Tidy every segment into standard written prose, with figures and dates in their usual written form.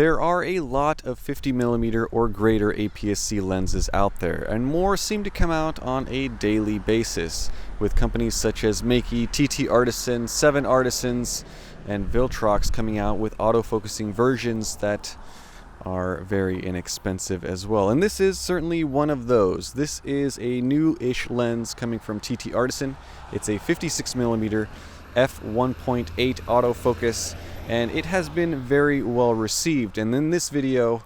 There are a lot of 50mm or greater APS-C lenses out there, and more seem to come out on a daily basis, with companies such as Makey, TT Artisan, 7 Artisans, and Viltrox coming out with autofocusing versions that are very inexpensive as well. And this is certainly one of those. This is a new-ish lens coming from TT Artisan. It's a 56mm f1.8 autofocus, and it has been very well received, and in this video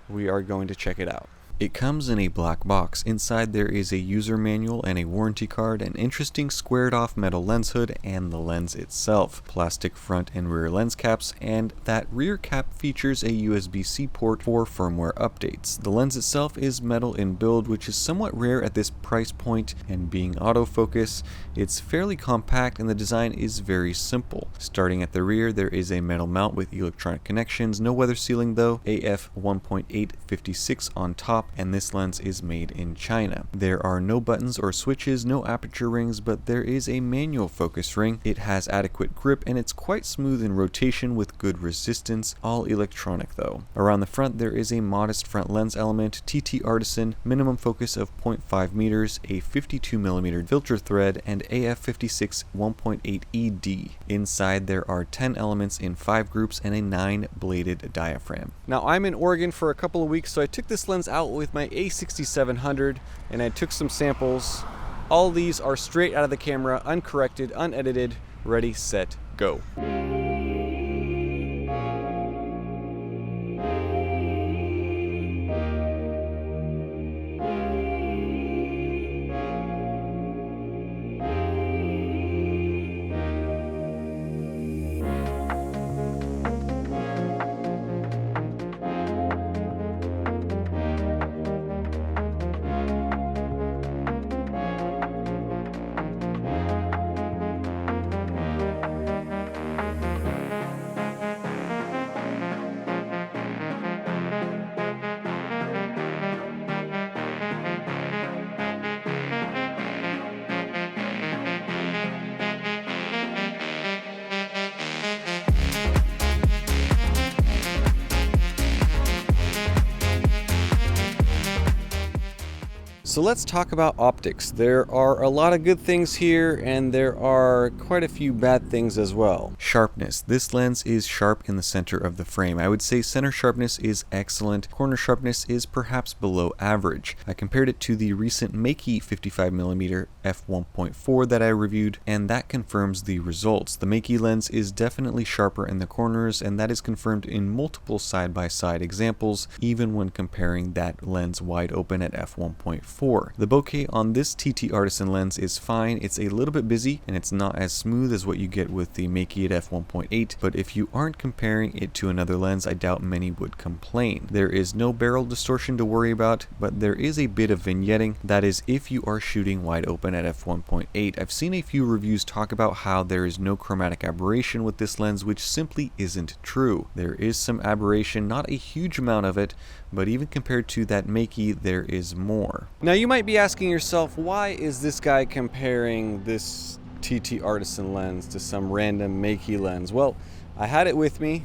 we are going to check it out. It comes in a black box. Inside there is a user manual and a warranty card, an interesting squared off metal lens hood, and the lens itself. Plastic front and rear lens caps, and that rear cap features a USB-C port for firmware updates. The lens itself is metal in build, which is somewhat rare at this price point, and being autofocus, it's fairly compact and the design is very simple. Starting at the rear, there is a metal mount with electronic connections, no weather sealing though, AF 1.856 on top, and this lens is made in China. There are no buttons or switches, no aperture rings, but there is a manual focus ring. It has adequate grip and it's quite smooth in rotation with good resistance, all electronic though. Around the front there is a modest front lens element, TT Artisan, minimum focus of 0.5 meters, a 52mm filter thread, and AF56 1.8 ED. Inside there are 10 elements in 5 groups and a 9-bladed diaphragm. Now I'm in Oregon for a couple of weeks, so I took this lens out with my A6700 and I took some samples. All these are straight out of the camera, uncorrected, unedited, ready, set, go. So let's talk about optics. There are a lot of good things here and there are quite a few bad things as well. Sharpness. This lens is sharp in the center of the frame. I would say center sharpness is excellent. Corner sharpness is perhaps below average. I compared it to the recent Makey 55mm f1.4 that I reviewed, and that confirms the results. The Makey lens is definitely sharper in the corners, and that is confirmed in multiple side-by-side examples, even when comparing that lens wide open at f1.4. The bokeh on this TT Artisan lens is fine. It's a little bit busy and it's not as smooth as what you get with the Makey at f1.8, but if you aren't comparing it to another lens, I doubt many would complain. There is no barrel distortion to worry about, but there is a bit of vignetting. That is if you are shooting wide open at f1.8. I've seen a few reviews talk about how there is no chromatic aberration with this lens, which simply isn't true. There is some aberration, not a huge amount of it, but even compared to that Makey, there is more. Now you might be asking yourself, why is this guy comparing this TT Artisan lens to some random Makey lens? Well, I had it with me.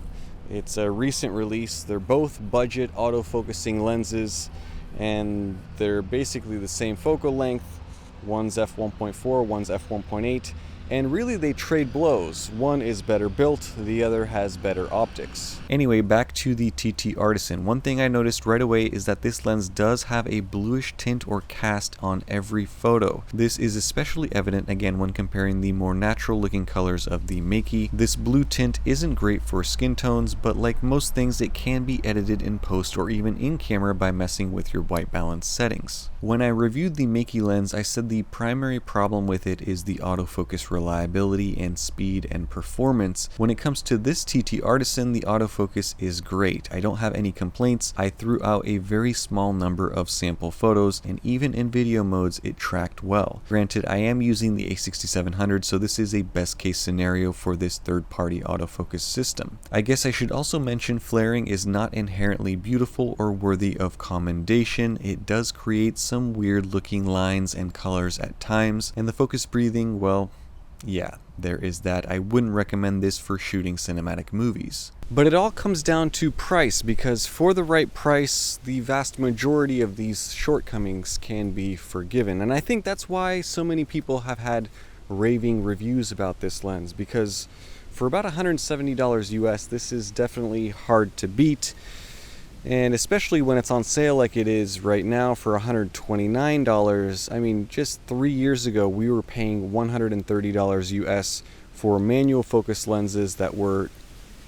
It's a recent release. They're both budget autofocusing lenses and they're basically the same focal length. One's f1.4, one's f1.8. And really they trade blows. One is better built, the other has better optics. Anyway, back to the TT Artisan. One thing I noticed right away is that this lens does have a bluish tint or cast on every photo. This is especially evident again when comparing the more natural looking colors of the Makey. This blue tint isn't great for skin tones, but like most things it can be edited in post or even in camera by messing with your white balance settings. When I reviewed the Makey lens, I said the primary problem with it is the autofocus reliability and speed and performance. When it comes to this TT Artisan, the autofocus is great. I don't have any complaints. I threw out a very small number of sample photos, and even in video modes it tracked well. Granted, I am using the A6700, so this is a best case scenario for this third-party autofocus system. I guess I should also mention flaring is not inherently beautiful or worthy of commendation. It does create some weird looking lines and colors at times, and the focus breathing, well, Yeah, there is that. I wouldn't recommend this for shooting cinematic movies. But it all comes down to price, because for the right price, the vast majority of these shortcomings can be forgiven. And I think that's why so many people have had raving reviews about this lens, because for about $170 US, this is definitely hard to beat. And especially when it's on sale like it is right now for $129. I mean, just 3 years ago, we were paying $130 US for manual focus lenses that were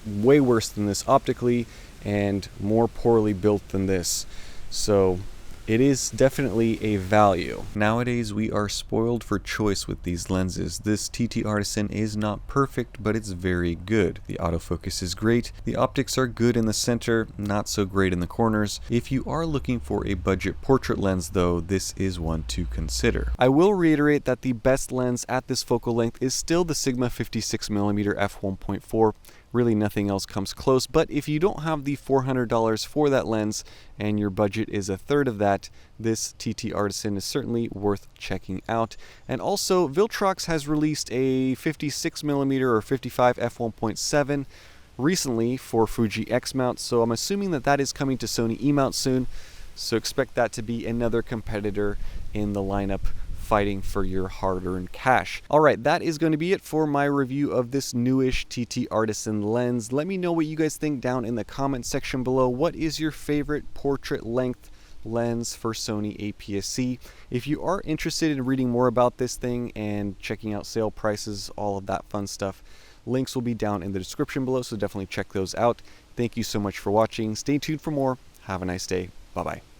way worse than this optically and more poorly built than this. So it is definitely a value. Nowadays, we are spoiled for choice with these lenses. This TT Artisan is not perfect, but it's very good. The autofocus is great. The optics are good in the center, not so great in the corners. If you are looking for a budget portrait lens, though, this is one to consider. I will reiterate that the best lens at this focal length is still the Sigma 56mm f1.4. Really nothing else comes close, but if you don't have the $400 for that lens and your budget is a third of that, this TT Artisan is certainly worth checking out. And also, Viltrox has released a 56mm or 55 f1.7 recently for Fuji X mount, so I'm assuming that that is coming to Sony E-mount soon, so expect that to be another competitor in the lineup fighting for your hard-earned cash. Alright, that is going to be it for my review of this newish TT Artisan lens. Let me know what you guys think down in the comment section below. What is your favorite portrait length lens for Sony APS-C? If you are interested in reading more about this thing and checking out sale prices, all of that fun stuff, links will be down in the description below, so definitely check those out. Thank you so much for watching. Stay tuned for more. Have a nice day. Bye-bye.